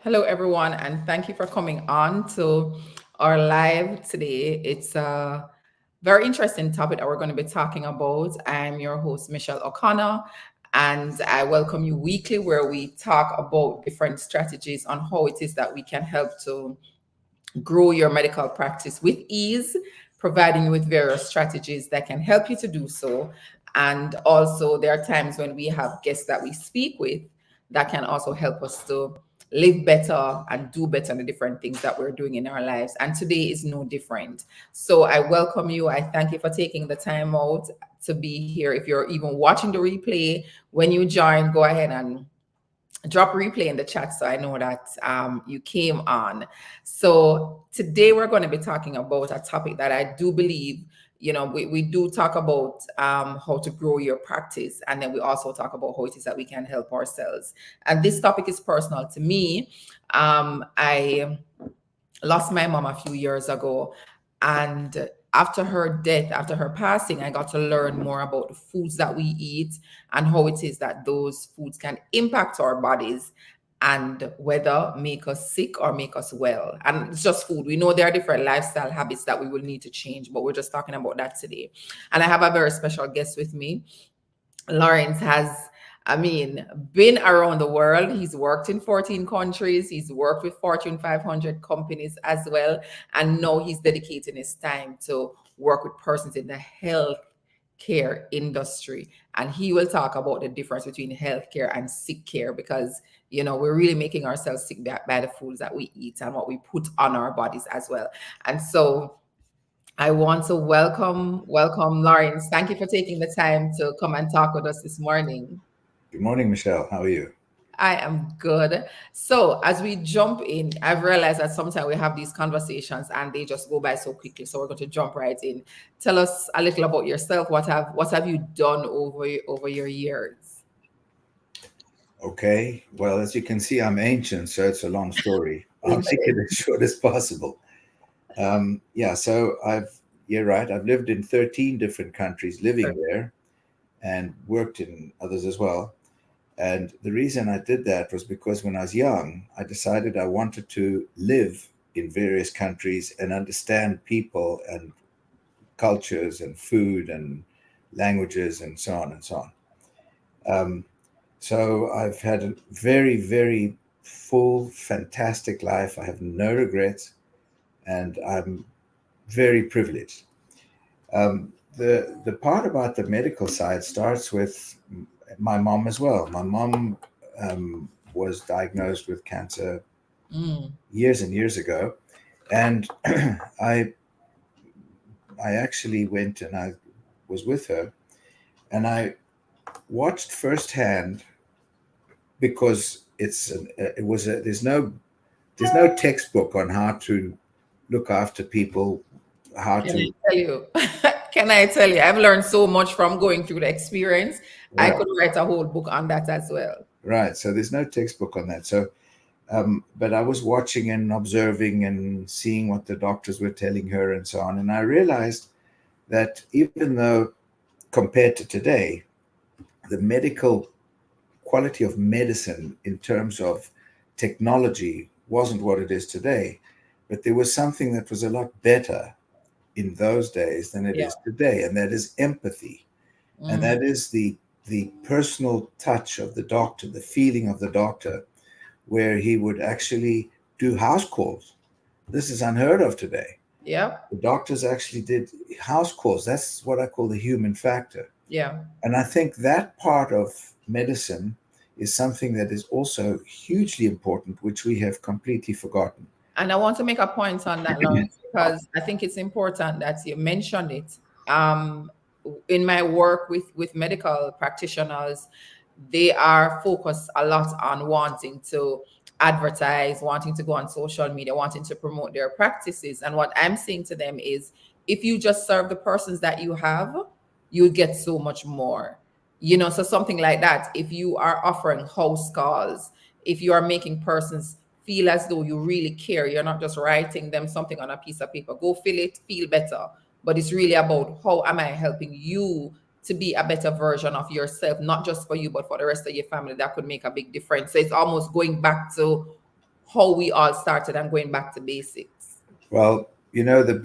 Hello, everyone, and thank you for coming on to our live today. It's a very interesting topic that we're going to be talking about. I'm your host, Michelle O'Connor, and I welcome you weekly where we talk about different strategies on how it is that we can help to grow your medical practice with ease, providing you with various strategies that can help you to do so. And also, there are times when we have guests that we speak with that can also help us to live better and do better in the different things that we're doing in our lives. And today is no different. So I welcome you. I thank you for taking the time out to be here. If you're even watching the replay, when you join, go ahead and drop a replay in the chat so I know that you came on. So today we're going to be talking about a topic that I do believe, we do talk about how to grow your practice. And then we also talk about how it is that we can help ourselves. And this topic is personal to me. I lost my mom a few years ago. And after her death, after her passing, I got to learn more about the foods that we eat and how it is that those foods can impact our bodies and whether make us sick or make us well. And it's just food. We know there are different lifestyle habits that we will need to change, but we're just talking about that today. And I have a very special guest with me. Lawrence has, been around the world. He's worked in 14 countries. He's worked with Fortune 500 companies as well. And now he's dedicating his time to work with persons in the health care industry. And he will talk about the difference between healthcare and sick care because, we're really making ourselves sick by the foods that we eat and what we put on our bodies as well. And so I want to welcome Lawrence. Thank you for taking the time to come and talk with us this morning. Good morning, Michelle. How are you? I am good. So as we jump in, I've realized that sometimes we have these conversations and they just go by so quickly. So we're going to jump right in. Tell us a little about yourself. What have you done over your years? Okay. Well, as you can see, I'm ancient, so it's a long story. I'll make it Ancient. as short as possible. You're right. I've lived in 13 different countries, living there, and worked in others as well. And the reason I did that was because when I was young, I decided I wanted to live in various countries and understand people and cultures and food and languages and so on and so on. So I've had a very, very full, fantastic life. I have no regrets, and I'm very privileged. The part about the medical side starts with my mom as well. My mom was diagnosed with cancer Mm. years and years ago, and I actually went and I was with her, and I watched firsthand because there's no textbook on how to look after people, how Can I to tell you? Can I tell you? I've learned so much from going through the experience. I right, could write a whole book on that as well. right. So there's no textbook on that. So, but I was watching and observing and seeing what the doctors were telling her and so on, and I realized that even though compared to today, the medical quality of medicine in terms of technology wasn't what it is today, but there was something that was a lot better in those days than it Yeah. is today, and that is empathy, and Mm. that is the personal touch of the doctor, the feeling of the doctor, where he would actually do house calls. This is unheard of today. Yep. The doctors actually did house calls. That's what I call the human factor. Yeah. And I think that part of medicine is something that is also hugely important, which we have completely forgotten. And I want to make a point on that, Lawrence, because I think it's important that you mentioned it. Um, in my work with medical practitioners, they are focused a lot on wanting to advertise, wanting to go on social media, wanting to promote their practices. And what I'm saying to them is, if you just serve the persons that you have, you get so much more. So something like that. If you are offering house calls, if you are making persons feel as though you really care. You're not just writing them something on a piece of paper. Go fill it, feel better. But it's really about how am I helping you to be a better version of yourself, not just for you, but for the rest of your family. That could make a big difference. So it's almost going back to how we all started and going back to basics. Well, the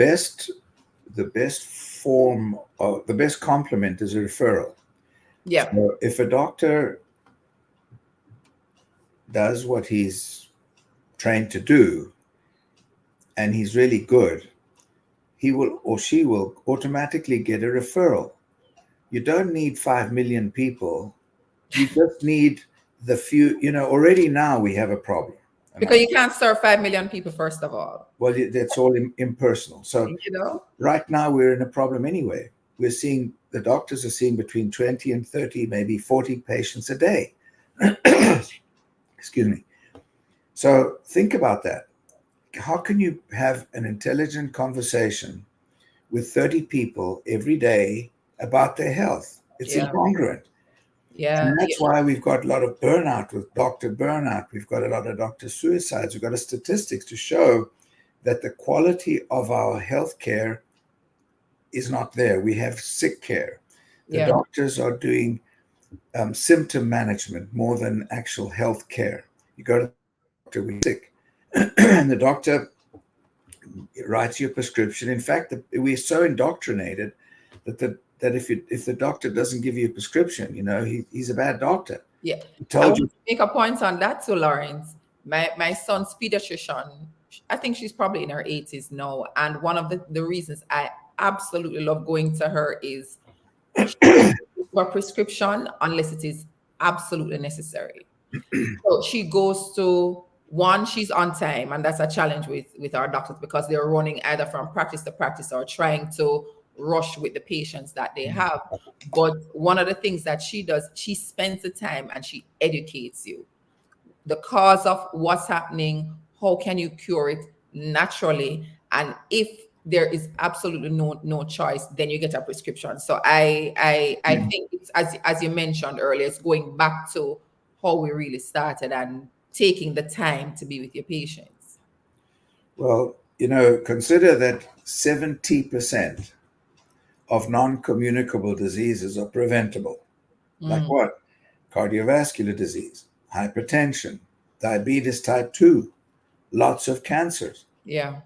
best form of the best complement is a referral. Yeah. So if a doctor does what he's trained to do and he's really good, he will or she will automatically get a referral. You don't need 5 million people. You just need the few. Already now we have a problem. Because you can't serve 5 million people, first of all. Well, that's all impersonal. So You know? right now we're in a problem anyway. The doctors are seeing between 20 and 30, maybe 40 patients a day. Excuse me. So think about that. How can you have an intelligent conversation with 30 people every day about their health? It's Yeah. incongruent. Yeah. And that's why we've got a lot of burnout with doctor burnout. We've got a lot of doctor suicides. We've got statistics to show that the quality of our healthcare is not there. We have sick care. The Yeah. doctors are doing symptom management more than actual health care. You go to the doctor when you're sick, and the doctor writes you a prescription. In fact, we're so indoctrinated that if the doctor doesn't give you a prescription, he's a bad doctor. Yeah. He I told want you. to make a point on that too, Lawrence. My son's pediatrician, I think she's probably in her 80s now. And one of the reasons I absolutely love going to her is she doesn't give a prescription unless it is absolutely necessary. So she goes to one, she's on time, and that's a challenge with our doctors because they're running either from practice to practice or trying to rush with the patients that they have. But one of the things that she does, she spends the time and she educates you the cause of what's happening, how can you cure it naturally, and if there is absolutely no choice, then you get a prescription. So I think it's as you mentioned earlier, it's going back to how we really started and taking the time to be with your patients. Well, consider that 70% of non-communicable diseases are preventable. Like Mm, what? Cardiovascular disease, hypertension, diabetes type 2, lots of cancers. yeah,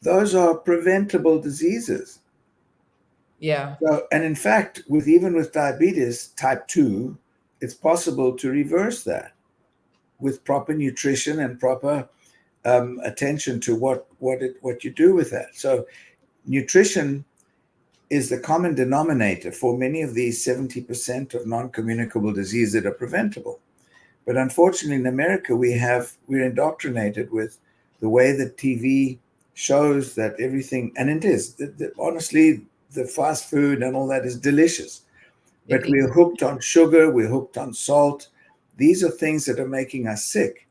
Those are preventable diseases. yeah, So, and in fact, even with diabetes type 2, it's possible to reverse that with proper nutrition and proper attention to what you do with that. So nutrition is the common denominator for many of these 70% of non-communicable disease that are preventable. But unfortunately, in America, we're indoctrinated with the way that TV shows that everything, and it is honestly, the fast food and all that is delicious, it but is. we're hooked on sugar, we're hooked on salt. These are things that are making us sick.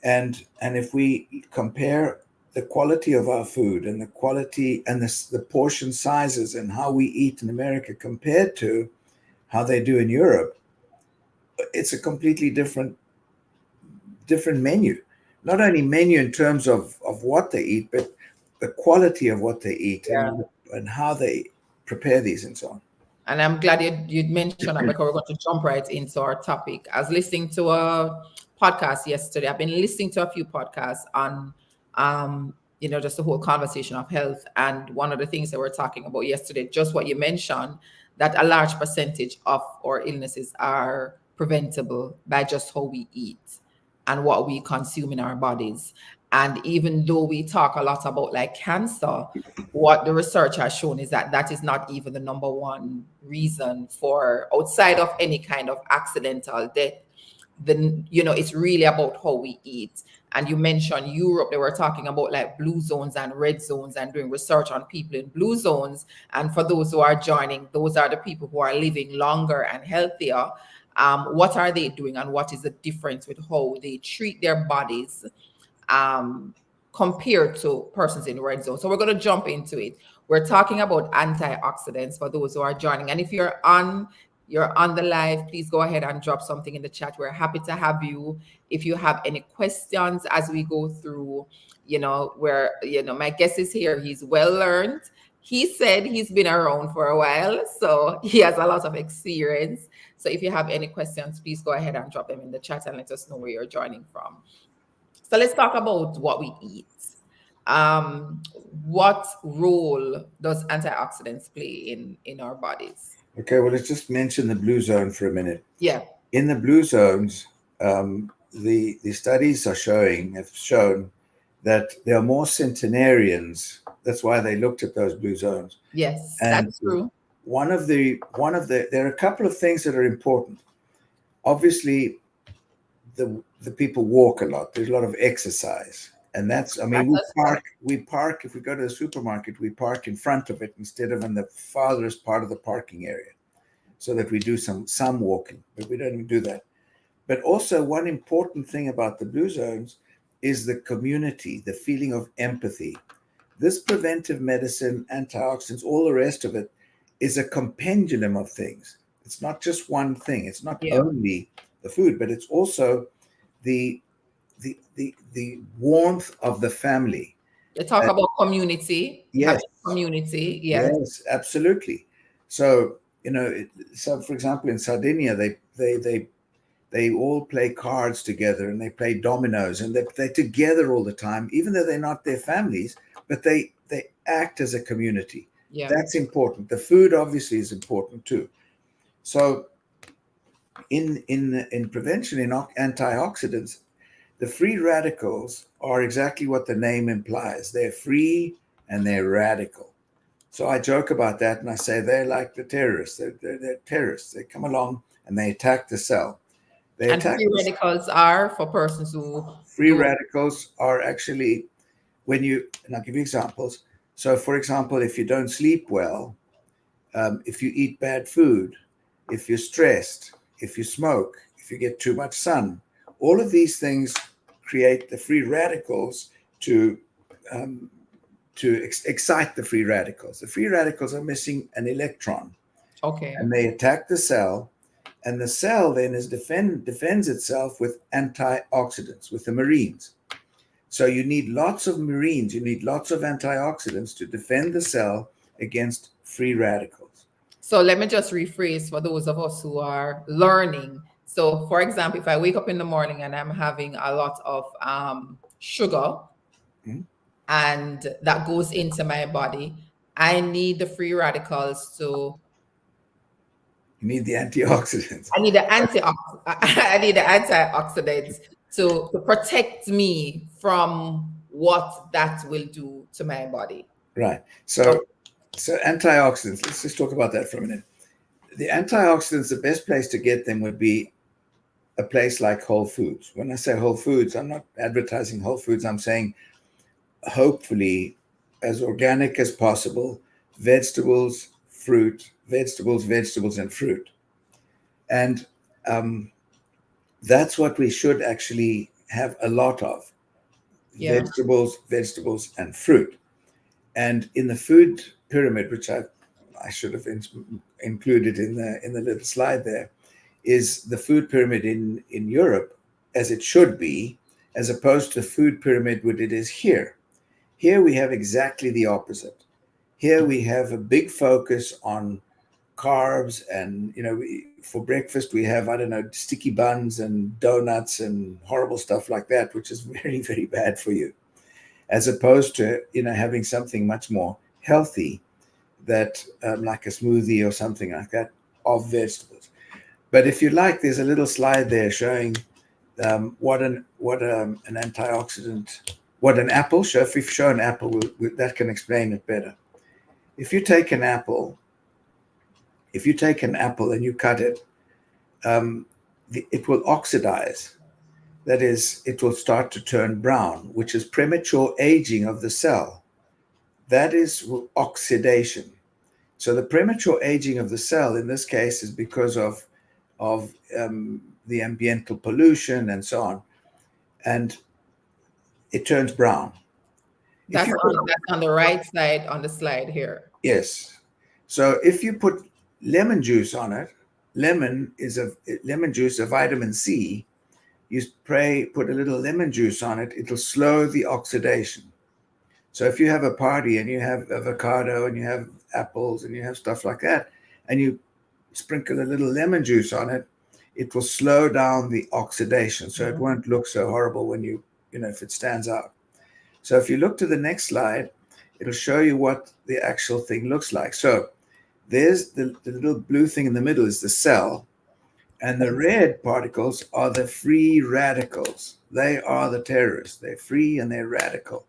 And if we compare the quality of our food and the quality and the portion sizes and how we eat in America compared to how they do in Europe, it's a completely different menu. Not only menu in terms of what they eat, but the quality of what they eat Yeah. and how they prepare these and so on. And I'm glad you'd mentioned that because we're going to jump right into our topic. I was listening to a podcast yesterday. I've been listening to a few podcasts on, just the whole conversation of health. And one of the things that we're talking about yesterday, just what you mentioned, that a large percentage of our illnesses are preventable by just how we eat and what we consume in our bodies. And even though we talk a lot about like cancer, what the research has shown is that that is not even the number one reason for outside of any kind of accidental death. Then it's really about how we eat. And you mentioned Europe, they were talking about like blue zones and red zones and doing research on people in blue zones. And for those who are joining, those are the people who are living longer and healthier. What are they doing and what is the difference with how they treat their bodies um, compared to persons in the red zone? So we're going to jump into it. We're talking about antioxidants for those who are joining. And if you're on the live, please go ahead and drop something in the chat. We're happy to have you. If you have any questions as we go through, where my guest is here, he's well learned. He said he's been around for a while, so he has a lot of experience. So if you have any questions, please go ahead and drop them in the chat and let us know where you're joining from. So let's talk about what we eat. Um, what role does antioxidants play in our bodies? Okay, well, let's just mention the blue zone for a minute. Yeah. In the blue zones, the studies have shown that there are more centenarians. That's why they looked at those blue zones. Yes, And that's true. one of the there are a couple of things that are important. Obviously, the people walk a lot. There's a lot of exercise, and that's, I mean, That's us correct. we park if we go to the supermarket, we park in front of it instead of in the farthest part of the parking area, so that we do some walking, but we don't even do that. But also, one important thing about the blue zones is the community, the feeling of empathy. This preventive medicine, antioxidants, all the rest of it is a compendium of things. It's not just one thing. It's not Yeah. only the food, but it's also the the warmth of the family. They talk Uh, about community, yes, having community. Yes. yes, absolutely. So so for example, in Sardinia, they all play cards together and they play dominoes and they're together all the time, even though they're not their families, but they act as a community. Yeah. That's important. The food obviously is important too. So in prevention, in antioxidants, the free radicals are exactly what the name implies. They're free and they're radical. So I joke about that and I say they're like the terrorists. They're terrorists. They come along and they attack the cell. They And attack free the radicals are for persons who free do. radicals are actually and I'll give you examples. So, for example, if you don't sleep well, if you eat bad food, if you're stressed, if you smoke, if you get too much sun, all of these things create the free radicals to um, excite the free radicals. The free radicals are missing an electron, Okay. and they attack the cell, and the cell then defends itself with antioxidants, with the marines. So you need lots of marines, you need lots of antioxidants to defend the cell against free radicals. So let me just rephrase for those of us who are learning. So, for example, if I wake up in the morning and I'm having a lot of sugar Mhm. and that goes into my body, I need the free radicals to. You need the antioxidants. I need the I need the antioxidants to protect me from what that will do to my body. Right. Okay. So antioxidants, let's just talk about that for a minute. The antioxidants, the best place to get them would be a place like Whole Foods. When I say Whole Foods, I'm not advertising Whole Foods. I'm saying hopefully as organic as possible, vegetables, fruit, vegetables, and fruit. And um, that's what we should actually have a lot of: Yeah. vegetables, and fruit. And in the food pyramid, which I should have included in the little slide there, is the food pyramid in Europe as it should be, as opposed to the food pyramid what it is here. Here we have exactly the opposite. Here we have a big focus on carbs, and for breakfast we have, I don't know, sticky buns and donuts and horrible stuff like that, which is very, very bad for you, as opposed to having something much more healthy, that like a smoothie or something like that, of vegetables. But if you like, there's a little slide there showing an antioxidant, what an apple. So if we show an apple, that can explain it better. If you take an apple, and you cut it, um, it will oxidize. That is, it will start to turn brown, which is premature aging of the cell. That is oxidation. So the premature aging of the cell in this case is because of the ambiental pollution and so on, and it turns brown. If you put, That's on the right side on the slide here. yes, so if you put lemon juice on it, lemon juice, a vitamin C. You put a little lemon juice on it, it'll slow the oxidation. So if you have a party and you have avocado and you have apples and you have stuff like that, and you sprinkle a little lemon juice on it, it will slow down the oxidation. So it Mhm. won't look so horrible when you if it stands out. So if you look to the next slide, it'll show you what the actual thing looks like. So there's the little blue thing in the middle is the cell, and the red particles are the free radicals. They are the terrorists. They're free and they're radical.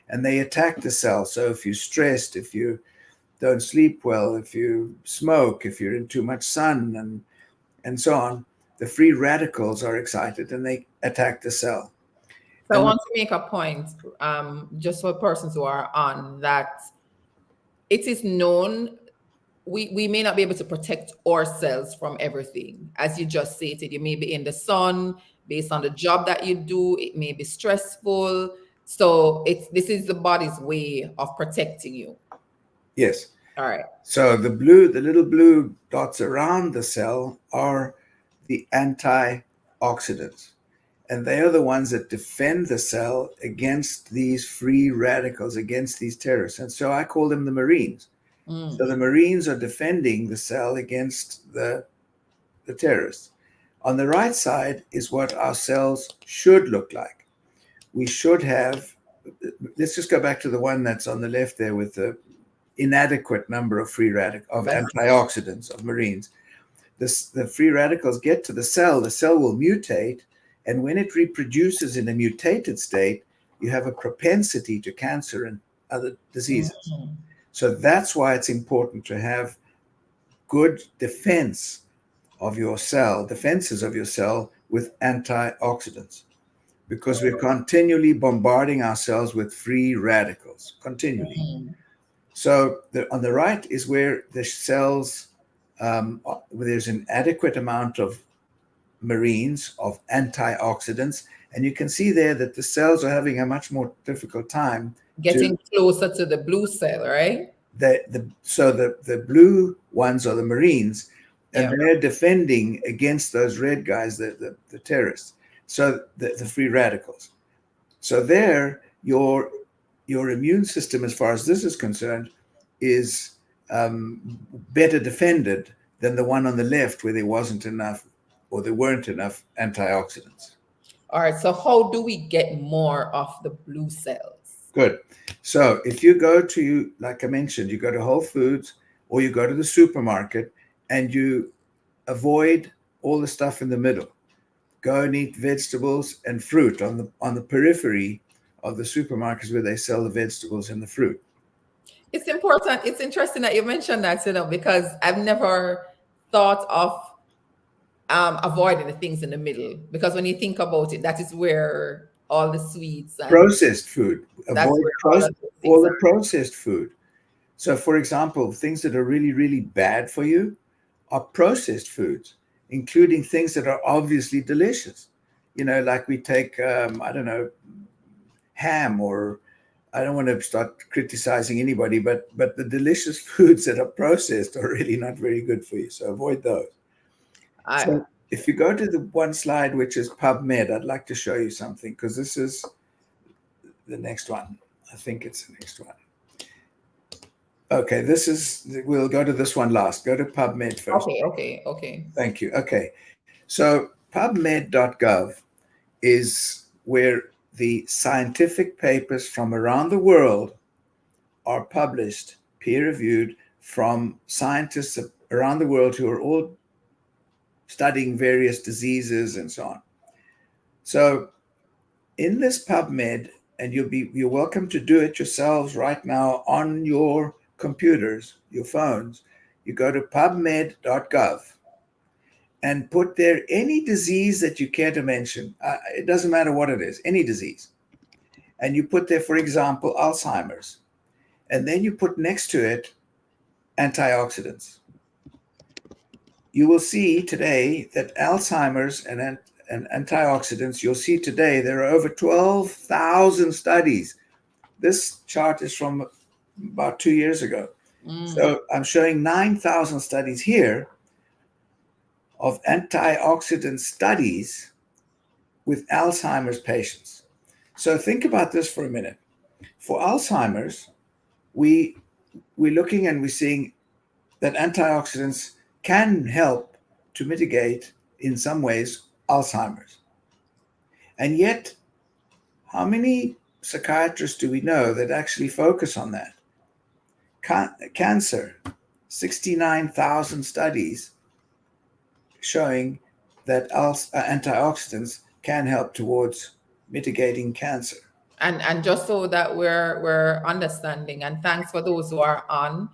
And they attack the cell. So if you're stressed, if you don't sleep well, if you smoke, if you're in too much sun, and so on, the free radicals are excited and they attack the cell. So I And want to make a point, just for persons who are on that, it is known we may not be able to protect ourselves from everything. As you just stated, you may be in the sun based on the job that you do, it may be stressful. So this is the body's way of protecting you. yes, All right. so the little blue dots around the cell are the antioxidants. And they are the ones that defend the cell against these free radicals, against these terrorists. And so I call them the Marines. So the Marines are defending the cell against the terrorists. On the right side is what our cells should look like. We should have, let's just go back to the one that's on the left there with the inadequate number of antioxidants, of Marines. The free radicals get to the cell will mutate, and when it reproduces in a mutated state, you have a propensity to cancer and other diseases. So that's why it's important to have good defenses of your cell with antioxidants, because we're continually bombarding our cells with free radicals, continually. So on the right is where the cells, where there's an adequate amount of Marines, of antioxidants, and you can see there that the cells are having a much more difficult time getting closer to the blue cell, right? So the blue ones are the Marines, and Yeah. they're defending against those red guys, the terrorists. So the free radicals. So there, your immune system, as far as this is concerned, is better defended than the one on the left, where there wasn't enough, or there weren't enough antioxidants. All right. So how do we get more of the blue cells? Good. So if you go to, like I mentioned, you go to Whole Foods or you go to the supermarket and you avoid all the stuff in the middle. Go and eat vegetables and fruit on the periphery of the supermarkets where they sell the vegetables and the fruit. It's important. It's interesting that you mentioned that, because I've never thought of avoiding the things in the middle. Because when you think about it, that is where all the sweets and Processed food. that's Avoid where all of those all things the are. processed food. So, for example, things that are really, really bad for you are processed foods, including things that are obviously delicious. Like we take, I don't know, ham, or I don't want to start criticizing anybody, but the delicious foods that are processed are really not very good for you. So avoid those. I, So if you go to the one slide, which is PubMed, I'd like to show you something, because this is the next one. I think it's the next one. Okay, we'll go to this one last. Go to PubMed first. okay. Thank you. Okay, so PubMed.gov is where the scientific papers from around the world are published, peer-reviewed, from scientists around the world who are all studying various diseases and so on. So in this PubMed, and you're welcome to do it yourselves right now on your computers, your phones. You go to pubmed.gov and put there any disease that you care to mention. It doesn't matter what it is, any disease. And you put there, for example, Alzheimer's. And then you put next to it antioxidants. You will see today that Alzheimer's and antioxidants, you'll see today there are over 12,000 studies. This chart is from about 2 years ago. So I'm showing 9,000 studies here of antioxidant studies with Alzheimer's patients. So think about this for a minute. For Alzheimer's, we're looking and we're seeing that antioxidants can help to mitigate, in some ways, Alzheimer's. And yet, How many psychiatrists do we know that actually focus on that? Cancer, 69,000 studies showing that antioxidants can help towards mitigating cancer. And just so that we're understanding, and thanks for those who are on.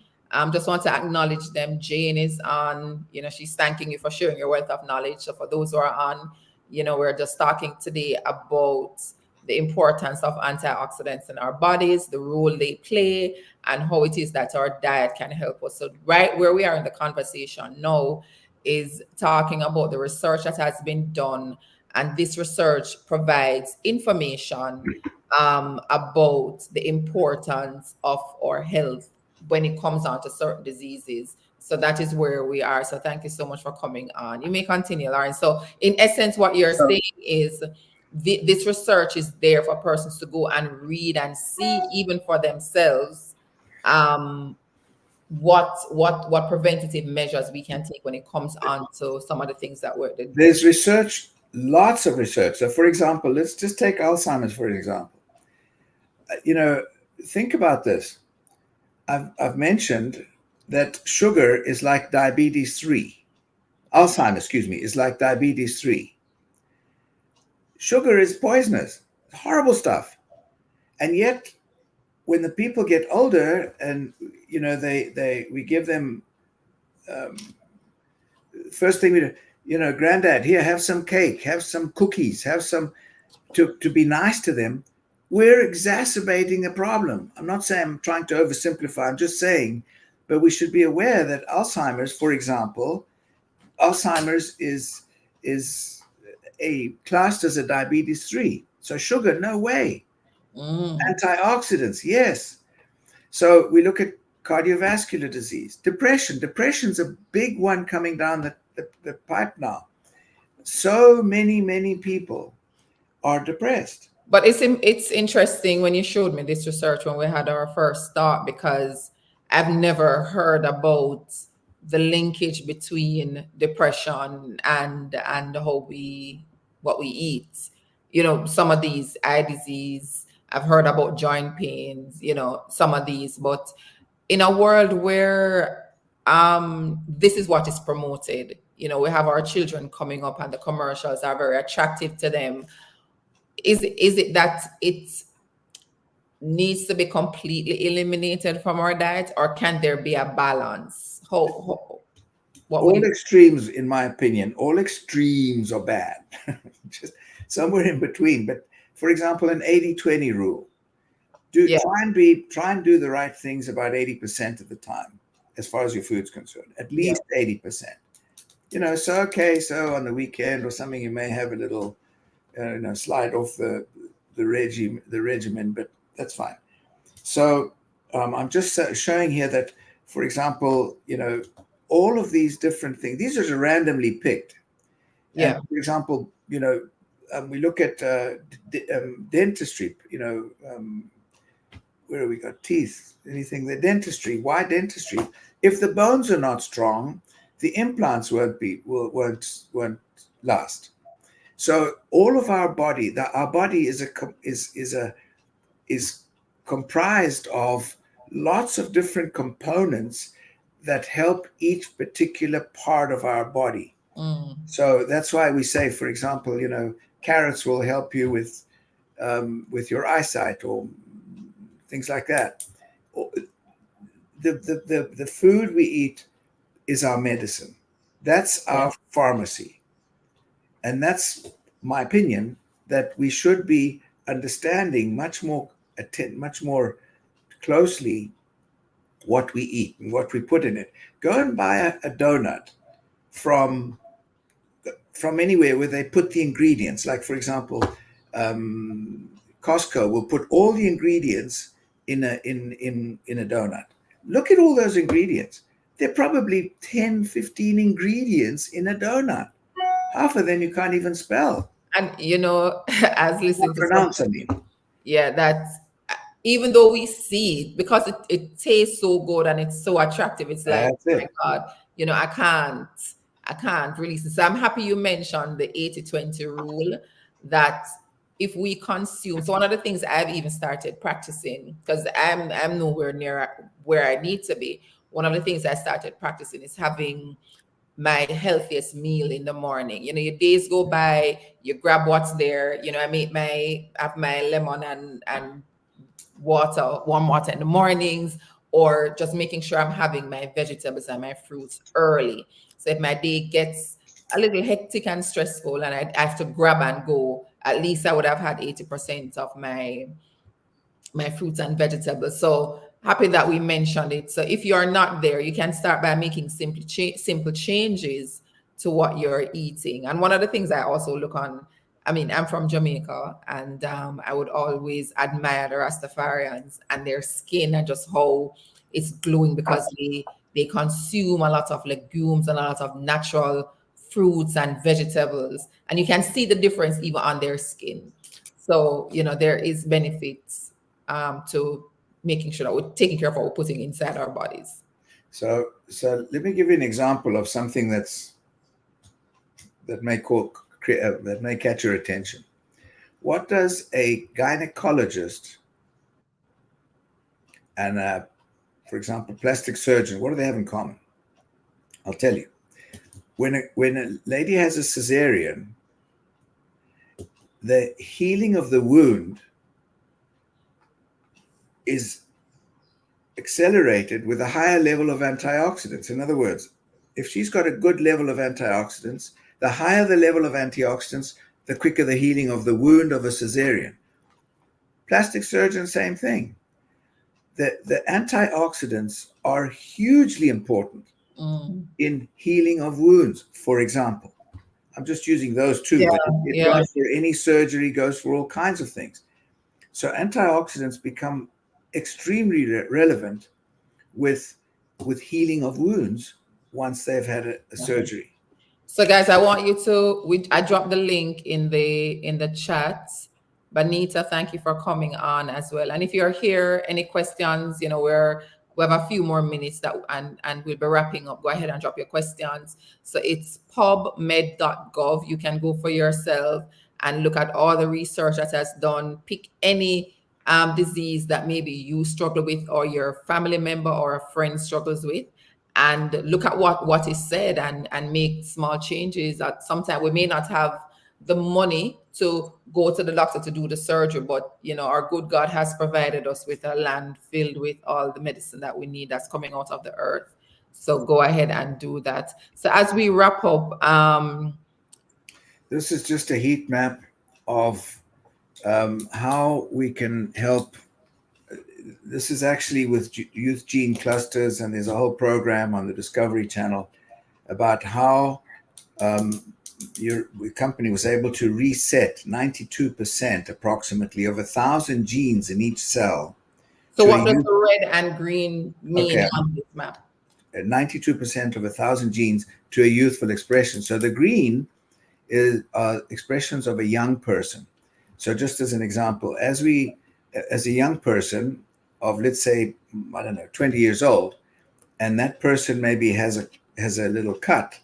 Just want to acknowledge them. Jane is on. She's thanking you for sharing your wealth of knowledge. So for those who are on, we're just talking today about the importance of antioxidants in our bodies, the role they play, and how it is that our diet can help us. So right where we are in the conversation now is talking about the research that has been done, and this research provides information about the importance of our health when it comes down to certain diseases. So that is where we are. So thank you so much for coming on. You may continue, Lauren. So in essence, what you're So saying is this research is there for persons to go and read and see even for themselves um, what preventative measures we can take when it comes on to some of the things that we're doing. there's research, lots of research. So, for example, let's just take Alzheimer's, for example. You know, think about this. I've mentioned that sugar is like diabetes 3. Alzheimer's, excuse me, is like diabetes 3. Sugar is poisonous, horrible stuff. And yet, when the people get older and, we give them, um, first thing we do, granddad, here, have some cake, have some cookies, have some, to be nice to them, we're exacerbating the problem. I'm not saying I'm trying to oversimplify, I'm just saying, but we should be aware that Alzheimer's, for example, Alzheimer's is classed as a diabetes 3. So sugar, no way. Antioxidants, yes. So we look at cardiovascular disease, depression. Depression's a big one coming down the pipe now. So many people are depressed. But it's interesting when you showed me this research when we had our first thought, because I've never heard about the linkage between depression and what we eat. Some of these eye disease, I've heard about joint pains, some of these, but in a world where this is what is promoted, we have our children coming up and the commercials are very attractive to them. Is it that it needs to be completely eliminated from our diet, or can there be a balance? What would All you? extremes, in my opinion, all extremes are bad. Just somewhere in between. But for example, an 80-20 rule. Yeah, Try and do the right things about 80% of the time, as far as your food's concerned. At yeah. least 80%. So on the weekend or something, you may have a little, slide off the regimen, but that's fine. So I'm just showing here that, for example, all of these different things, these are randomly picked. And Yeah. for example, we look at dentistry, where have we got teeth, anything, the dentistry. Why dentistry? If the bones are not strong, the implants won't last. So all of our body, our body is comprised of lots of different components that help each particular part of our body. So that's why we say, for example, carrots will help you with your eyesight or things like that. The food we eat is our medicine. That's Yeah. our pharmacy. And that's my opinion, that we should be understanding much more closely what we eat and what we put in it. Go and buy a donut from anywhere where they put the ingredients. Like, for example, Costco will put all the ingredients in a donut. Look at all those ingredients. There are probably 10, 15 ingredients in a donut. Half of them you can't even spell And as or listening to some, pronounce, I mean. yeah, that's even though we see it, because it tastes so good and it's so attractive, it's like, That's oh my it. God, I can't release it. So I'm happy you mentioned the 80-20 rule, that if we consume, so one of the things I've even started practicing, because I'm nowhere near where I need to be. One of the things I started practicing is having my healthiest meal in the morning. You know, your days go by, you grab what's there. You know, have my lemon and water, warm water in the mornings, or just making sure I'm having my vegetables and my fruits early. So if my day gets a little hectic and stressful and I have to grab and go, at least I would have had 80% of my fruits and vegetables. So happy that we mentioned it. So if you're not there, you can start by making simple changes to what you're eating. And one of the things I also look on, I mean, I'm from Jamaica, and I would always admire the Rastafarians and their skin and just how it's glowing because they consume a lot of legumes and a lot of natural fruits and vegetables, and you can see the difference even on their skin. So you know there is benefits to making sure that we're taking care of what we're putting inside our bodies. So let me give you an example of something that may catch your attention. What does a gynecologist and for example, plastic surgeon, what do they have in common? I'll tell you. When a lady has a cesarean, the healing of the wound is accelerated with a higher level of antioxidants. In other words, if she's got a good level of antioxidants, the higher the level of antioxidants, the quicker the healing of the wound of a cesarean. Plastic surgeon, same thing. The antioxidants are hugely important in healing of wounds, for example. I'm just using those two, but it goes for any surgery, goes for all kinds of things. So antioxidants become extremely relevant with healing of wounds once they've had a surgery. So guys, I want you to, I dropped the link in the chat. Benita, thank you for coming on as well. And if you're here, any questions, you know, we have a few more minutes and we'll be wrapping up. Go ahead and drop your questions. So it's pubmed.gov. You can go for yourself and look at all the research that has done. Pick any disease that maybe you struggle with or your family member or a friend struggles with, and look at what is said and make small changes. That sometimes we may not have the money to go to the doctor to do the surgery, but you know our good God has provided us with a land filled with all the medicine that we need that's coming out of the earth. So go ahead and do that. So as we wrap up, this is just a heat map of how we can help. This is actually with youth gene clusters, and there's a whole program on the Discovery Channel about how your company was able to reset 92% approximately of 1,000 genes in each cell. So what does the red and green mean on this map? 92% of 1,000 genes to a youthful expression. So the green is expressions of a young person. So just as an example, as a young person of, let's say, I don't know, 20 years old, and that person maybe has a little cut,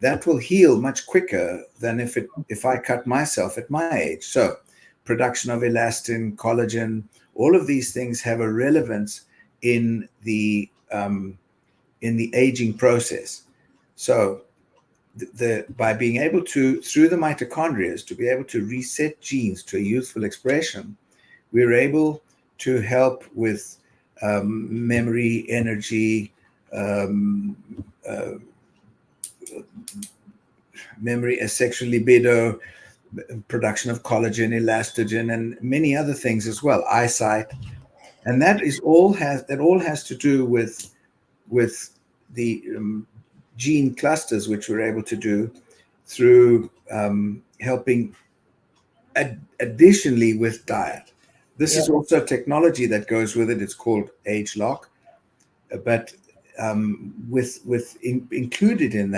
that will heal much quicker than if I cut myself at my age. So production of elastin, collagen, all of these things have a relevance in the aging process. So by being able to, through the mitochondria, to be able to reset genes to a youthful expression, we're able to help with memory, energy, memory, sexual libido, production of collagen, elastogen, and many other things as well, eyesight. And that all has to do with the gene clusters, which we're able to do through helping additionally with diet. This is also technology that goes with it. It's called Age Lock, but included in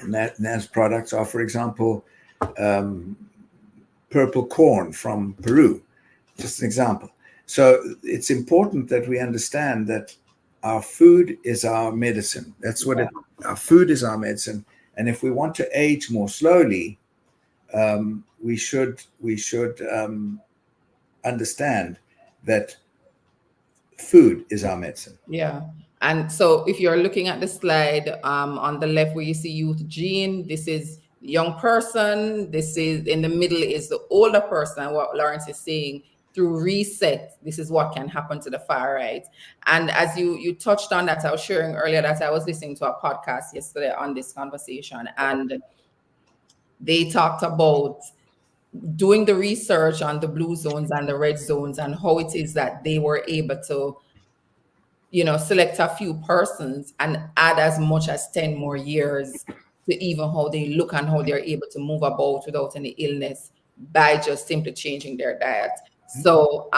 those products are, for example, purple corn from Peru, just an example. So it's important that we understand that our food is our medicine. That's what our food is our medicine. And if we want to age more slowly, we should understand that food is our medicine. Yeah. And so if you're looking at the slide on the left where you see youth gene, this is young person. This is in the middle is the older person. And what Lawrence is saying through reset, this is what can happen to the far right. And as you touched on that, I was sharing earlier that I was listening to a podcast yesterday on this conversation, and they talked about doing the research on the blue zones and the red zones and how it is that they were able to select a few persons and add as much as 10 more years to even how they look and how they're able to move about without any illness by just simply changing their diet. So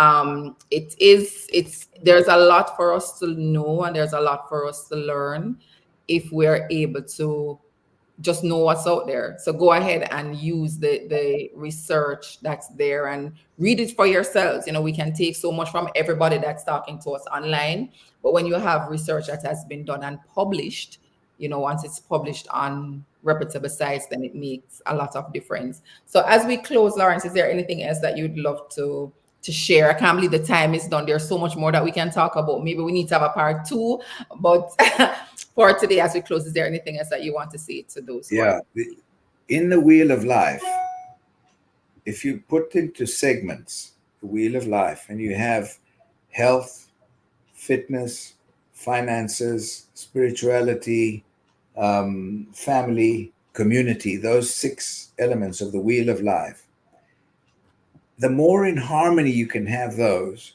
it's there's a lot for us to know and there's a lot for us to learn if we're able to just know what's out there. So go ahead and use the research that's there and read it for yourselves. We can take so much from everybody that's talking to us online, but when you have research that has been done and published, once it's published on reputable sites, then it makes a lot of difference. So as we close, Lawrence, is there anything else that you'd love to share? I can't believe the time is done. There's so much more that we can talk about. Maybe we need to have a part two, but for today, as we close, is there anything else that you want to say to those who are? Yeah, in the wheel of life, if you put into segments the wheel of life, and you have health, fitness, finances, spirituality, family, community, those 6 elements of the wheel of life, the more in harmony you can have those,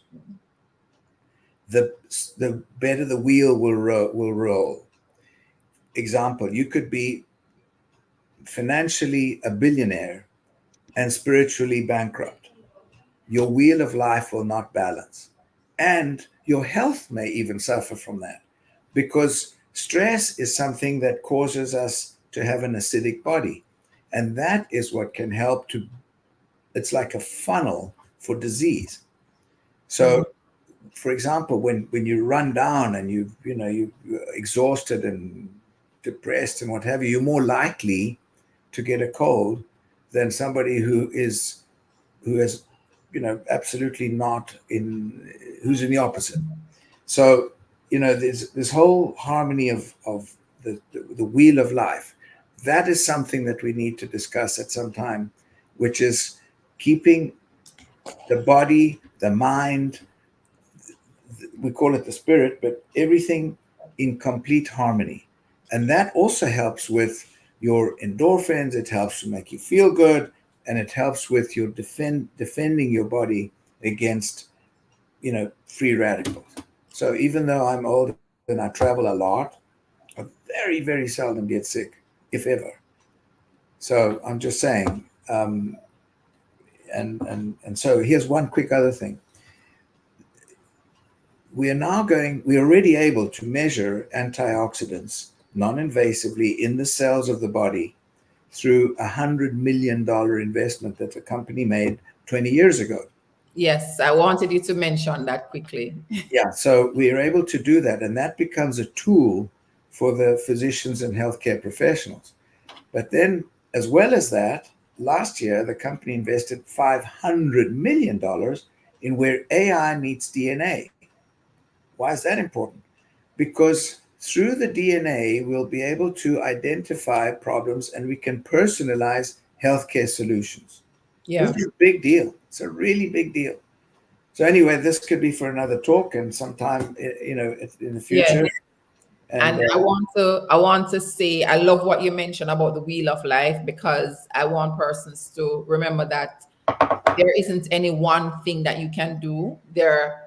the better the wheel will roll. Example, you could be financially a billionaire and spiritually bankrupt. Your wheel of life will not balance. And your health may even suffer from that, because stress is something that causes us to have an acidic body. And that is what can help to, it's like a funnel for disease. So, for example, when you run down and you're exhausted and depressed and what have you, you're more likely to get a cold than somebody who has absolutely not who's in the opposite. So there's this whole harmony of the wheel of life. That is something that we need to discuss at some time, which is keeping the body, the mind, we call it the spirit, but everything in complete harmony. And that also helps with your endorphins. It helps to make you feel good, and it helps with your defending your body against free radicals. So even though I'm old and I travel a lot, I very, very seldom get sick, if ever. So I'm just saying, and so here's one quick other thing. We're already able to measure antioxidants non-invasively in the cells of the body through $100 million investment that the company made 20 years ago. Yes, I wanted you to mention that quickly. Yeah, so we are able to do that, and that becomes a tool for the physicians and healthcare professionals. But then, as well as that, last year, the company invested $500 million in where AI meets DNA. Why is that important? Because through the DNA, we'll be able to identify problems and we can personalize healthcare solutions. Yeah. This is a big deal. It's a really big deal. So anyway, this could be for another talk and sometime, in the future. Yeah. And I want to say, I love what you mentioned about the wheel of life, because I want persons to remember that there isn't any one thing that you can do. There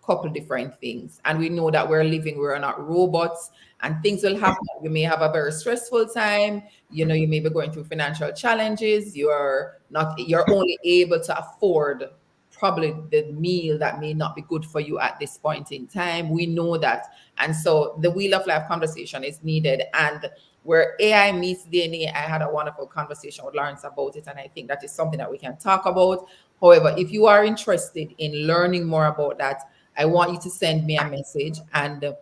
couple different things, and we know that we're not robots, and things will happen. You may have a very stressful time, you may be going through financial challenges, you're only able to afford probably the meal that may not be good for you at this point in time. We know that. And so the wheel of life conversation is needed. And where AI meets DNA, I had a wonderful conversation with Lawrence about it, and I think that is something that we can talk about. However, if you are interested in learning more about that, I want you to send me a message, and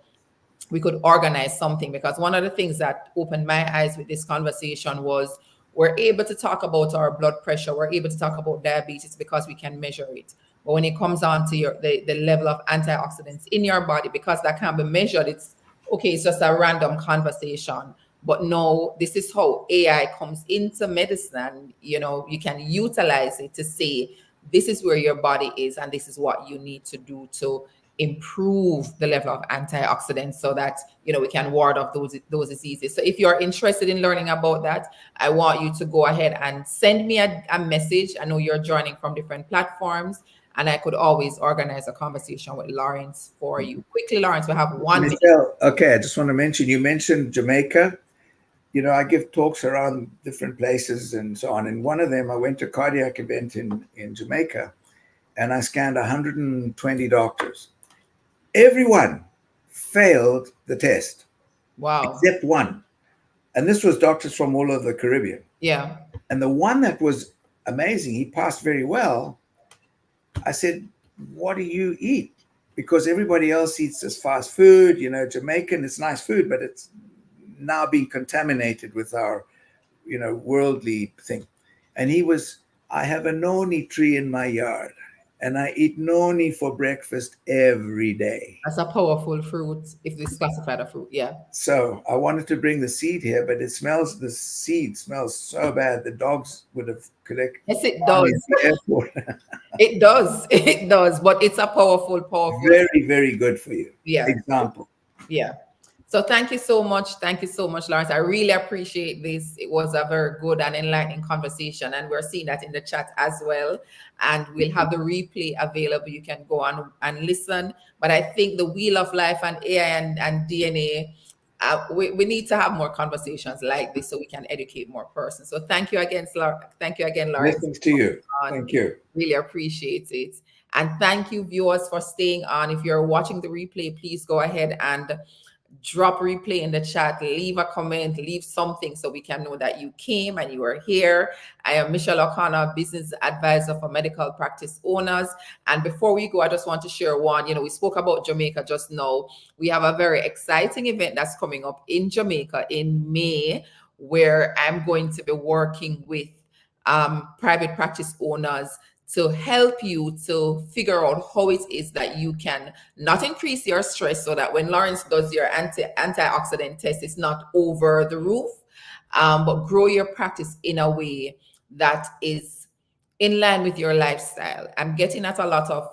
we could organize something, because one of the things that opened my eyes with this conversation was we're able to talk about our blood pressure, we're able to talk about diabetes because we can measure it. But when it comes on to the level of antioxidants in your body, because that can't be measured, it's okay, it's just a random conversation. But no, this is how AI comes into medicine, and you can utilize it to say this is where your body is and this is what you need to do to improve the level of antioxidants so that we can ward off those diseases. So if you're interested in learning about that, I want you to go ahead and send me a message. I know you're joining from different platforms, and I could always organize a conversation with Lawrence for you. Quickly, Lawrence, we have 1 minute. Michelle, okay, I just want to mention, you mentioned Jamaica. I give talks around different places and so on. And one of them, I went to a cardiac event in Jamaica, and I scanned 120 doctors. Everyone failed the test. Wow. Except one. And this was doctors from all over the Caribbean. Yeah. And the one that was amazing, he passed very well. I said, what do you eat? Because everybody else eats this fast food, Jamaican, it's nice food, but it's now being contaminated with our, worldly thing. And I have a noni tree in my yard, and I eat noni for breakfast every day. That's a powerful fruit, if it's classified a fruit. Yeah. So I wanted to bring the seed here, but the seed smells so bad. The dogs would have collected. Yes, it does. It does. It does. But it's a powerful. Very, very good for you. Yeah. Example. Yeah. So thank you so much. Thank you so much, Lawrence. I really appreciate this. It was a very good and enlightening conversation. And we're seeing that in the chat as well. And we'll have the replay available. You can go on and listen. But I think the Wheel of Life and AI and DNA, we need to have more conversations like this so we can educate more persons. So thank you again, Lawrence. Blessings to you. Thank you. Really appreciate it. And thank you, viewers, for staying on. If you're watching the replay, please go ahead and drop replay in the chat, leave a comment, leave something so we can know that you came and you are here. I am Michelle O'Connor, business advisor for medical practice owners. And before we go, I just want to share one. We spoke about Jamaica just now. We have a very exciting event that's coming up in Jamaica in May, where I'm going to be working with private practice owners to help you to figure out how it is that you can not increase your stress, so that when Lawrence does your antioxidant test, it's not over the roof, but grow your practice in a way that is in line with your lifestyle. I'm getting at a lot of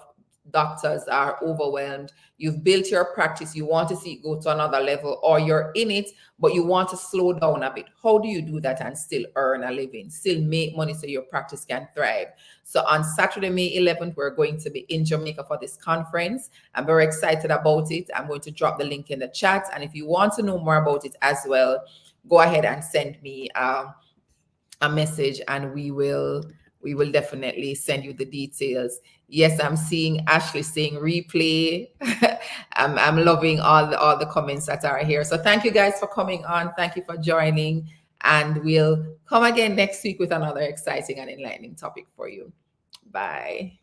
doctors are overwhelmed. You've built your practice, you want to see it go to another level, or you're in it, but you want to slow down a bit. How do you do that and still earn a living, still make money so your practice can thrive? So on Saturday, May 11th, we're going to be in Jamaica for this conference. I'm very excited about it. I'm going to drop the link in the chat. And if you want to know more about it as well, go ahead and send me a message, and we will definitely send you the details. Yes, I'm seeing Ashley saying replay. I'm loving all the comments that are here. So thank you guys for coming on. Thank you for joining. And we'll come again next week with another exciting and enlightening topic for you. Bye.